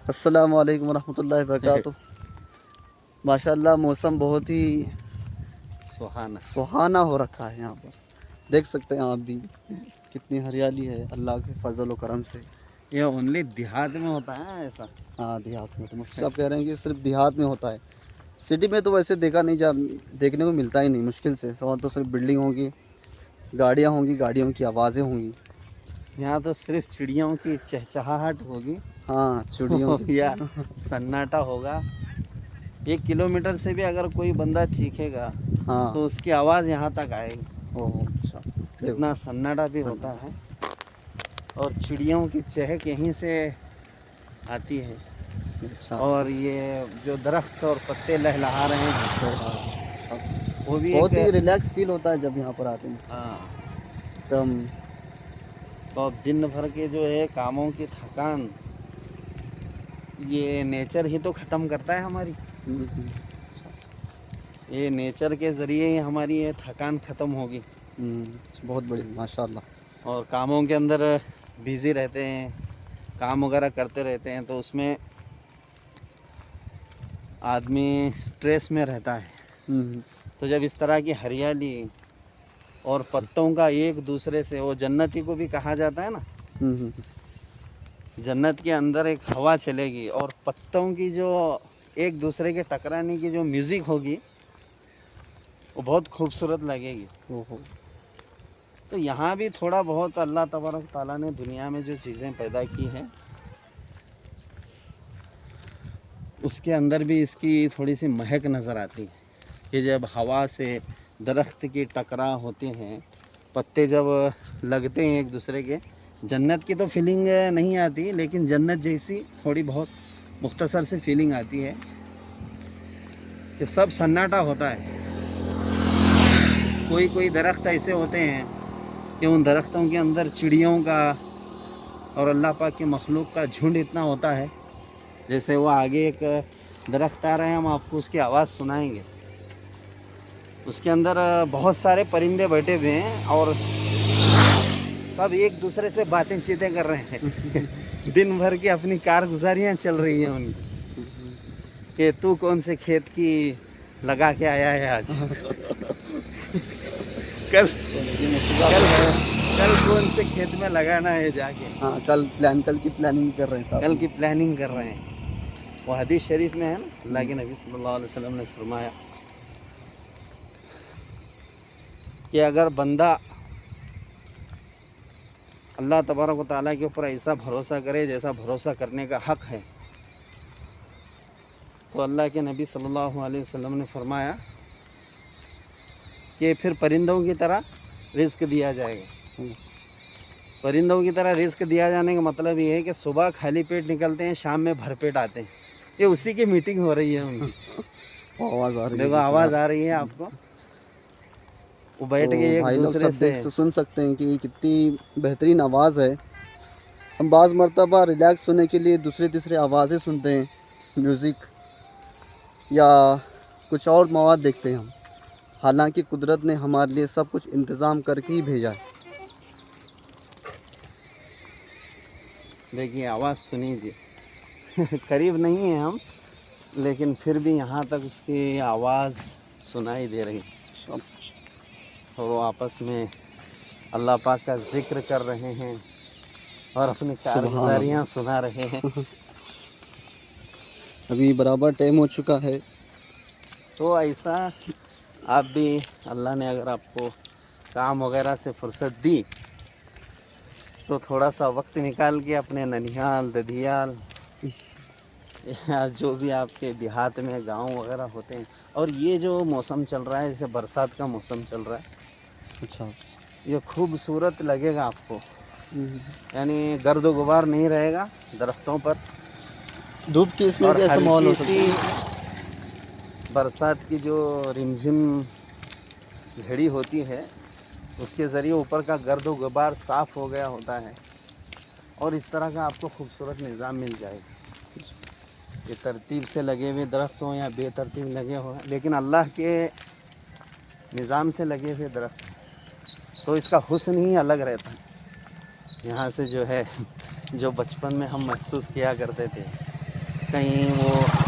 السلام علیکم ورحمۃ اللہ وبرکاتہ۔ ماشاء اللہ موسم بہت ہی سہانا ہو رکھا ہے یہاں پر، دیکھ سکتے ہیں آپ بھی کتنی ہریالی ہے اللہ کے فضل و کرم سے۔ یہ اونلی دیہات میں ہوتا ہے ایسا؟ ہاں دیہات میں، تو مفتی صاحب کہہ رہے ہیں کہ صرف دیہات میں ہوتا ہے، سٹی میں تو ویسے دیکھا نہیں دیکھنے کو ملتا ہی نہیں، مشکل سے، اور تو صرف بلڈنگ ہوگی، گاڑیاں ہوں گی، گاڑیوں کی آوازیں ہوں گی۔ یہاں تو صرف چڑیوں کی چہچہاہٹ ہوگی ہاں چڑیوں کی یا سناٹا ہوگا۔ 1 کلومیٹر سے بھی اگر کوئی بندہ چیخے گا ہاں تو اس کی آواز یہاں تک آئے گی، اچھا اتنا سناٹا بھی ہوتا ہے۔ اور چڑیوں کی چہک یہیں سے آتی ہے، اچھا اور یہ جو درخت اور پتے لہلہا رہے ہیں وہ بھی ایک بہت ہی ریلیکس فیل ہوتا ہے جب یہاں پر آتے ہیں ہاں۔ ایک دم۔ اور دن بھر کے جو ہے کاموں کی تھکان، یہ نیچر ہی تو ختم کرتا ہے ہماری، یہ نیچر کے ذریعے ہی ہماری یہ تھکان ختم ہوگی۔ بہت بڑی ماشاء اللہ۔ اور کاموں کے اندر بیزی رہتے ہیں، کام وغیرہ کرتے رہتے ہیں، تو اس میں آدمی اسٹریس میں رہتا ہے۔ تو جب اس طرح کی ہریالی اور پتوں کا ایک دوسرے سے، وہ جنتی کو بھی کہا جاتا ہے نا، جنت کے اندر ایک ہوا چلے گی اور پتوں کی جو ایک دوسرے کے ٹکرانے کی جو میوزک ہوگی وہ بہت خوبصورت لگے گی۔ تو یہاں بھی تھوڑا بہت اللہ تبارک تعالیٰ نے دنیا میں جو چیزیں پیدا کی ہیں اس کے اندر بھی اس کی تھوڑی سی مہک نظر آتی ہے کہ جب ہوا سے درخت کی ٹکراؤ ہوتے ہیں، پتے جب لگتے ہیں ایک دوسرے کے، جنت کی تو فیلنگ نہیں آتی لیکن جنت جیسی تھوڑی بہت مختصر سے فیلنگ آتی ہے کہ سب سناٹا ہوتا ہے۔ کوئی درخت ایسے ہوتے ہیں کہ ان درختوں کے اندر چڑیوں کا اور اللہ پاک کی مخلوق کا جھنڈ اتنا ہوتا ہے، جیسے وہ آگے ایک درخت آ رہے ہیں، ہم آپ کو اس کی آواز سنائیں گے، اس کے اندر بہت سارے پرندے بیٹھے ہوئے ہیں اور سب ایک دوسرے سے باتیں چیتیں کر رہے ہیں، دن بھر کی اپنی کارگزاریاں چل رہی ہیں ان کی، کہ تو کون سے کھیت کی لگا کے آیا ہے آج، کل کون سے کھیت میں لگانا ہے جا کے، ہاں کل کی پلاننگ کر رہے ہیں، کل کی پلاننگ کر رہے ہیں۔ وہ حدیث شریف میں ہے نا، اللہ کے نبی صلی اللہ علیہ وسلم نے فرمایا کہ اگر بندہ اللہ تبارک و تعالیٰ کے اوپر ایسا بھروسہ کرے جیسا بھروسہ کرنے کا حق ہے، تو اللہ کے نبی صلی اللہ علیہ وسلم نے فرمایا کہ پھر پرندوں کی طرح رزق دیا جائے گا۔ پرندوں کی طرح رزق دیا جانے کا مطلب یہ ہے کہ صبح خالی پیٹ نکلتے ہیں، شام میں بھر پیٹ آتے ہیں۔ یہ اسی کی میٹنگ ہو رہی ہے ان کی، آواز آ رہی ہے، دیکھو آواز آ رہی ہے آپ کو، وہ بیٹھ کے ایک بھائی لوگ دوسرے سب سن سکتے ہیں کہ کتنی بہترین آواز ہے۔ ہم بعض مرتبہ ریلیکس ہونے کے لیے دوسرے تیسرے آوازیں سنتے ہیں، میوزک یا کچھ اور مواد دیکھتے ہیں ہم، حالانکہ قدرت نے ہمارے لیے سب کچھ انتظام کر کے ہی بھیجا ہے۔ دیکھیے آواز سنیے، قریب نہیں ہیں ہم لیکن پھر بھی یہاں تک اس کی آواز سنائی دے رہی ہے، اور وہ آپس میں اللہ پاک کا ذکر کر رہے ہیں اور اپنی سبحان کارگزاریاں اللہ۔ سنا رہے ہیں۔ ابھی برابر ٹائم ہو چکا ہے، تو ایسا آپ بھی، اللہ نے اگر آپ کو کام وغیرہ سے فرصت دی تو تھوڑا سا وقت نکال کے اپنے ننیال، ددھیال یا جو بھی آپ کے دیہات میں گاؤں وغیرہ ہوتے ہیں، اور یہ جو موسم چل رہا ہے جیسے برسات کا موسم چل رہا ہے، اچھا یہ خوبصورت لگے گا آپ کو، یعنی گرد و غبار نہیں رہے گا درختوں پر، دھوپ کی اس میں اور بھی ایسا ماحول ہلکی ہو سکتا سی ہے۔ برسات کی جو رمجھم جھڑی ہوتی ہے اس کے ذریعے اوپر کا گرد و غبار صاف ہو گیا ہوتا ہے، اور اس طرح کا آپ کو خوبصورت نظام مل جائے گا۔ یہ ترتیب سے لگے ہوئے درخت ہوں یا بے ترتیب لگے ہوئے، لیکن اللہ کے نظام سے لگے ہوئے درخت تو اس کا حسن ہی الگ رہتا ہے۔ یہاں سے جو ہے، جو بچپن میں ہم محسوس کیا کرتے تھے کہیں وہ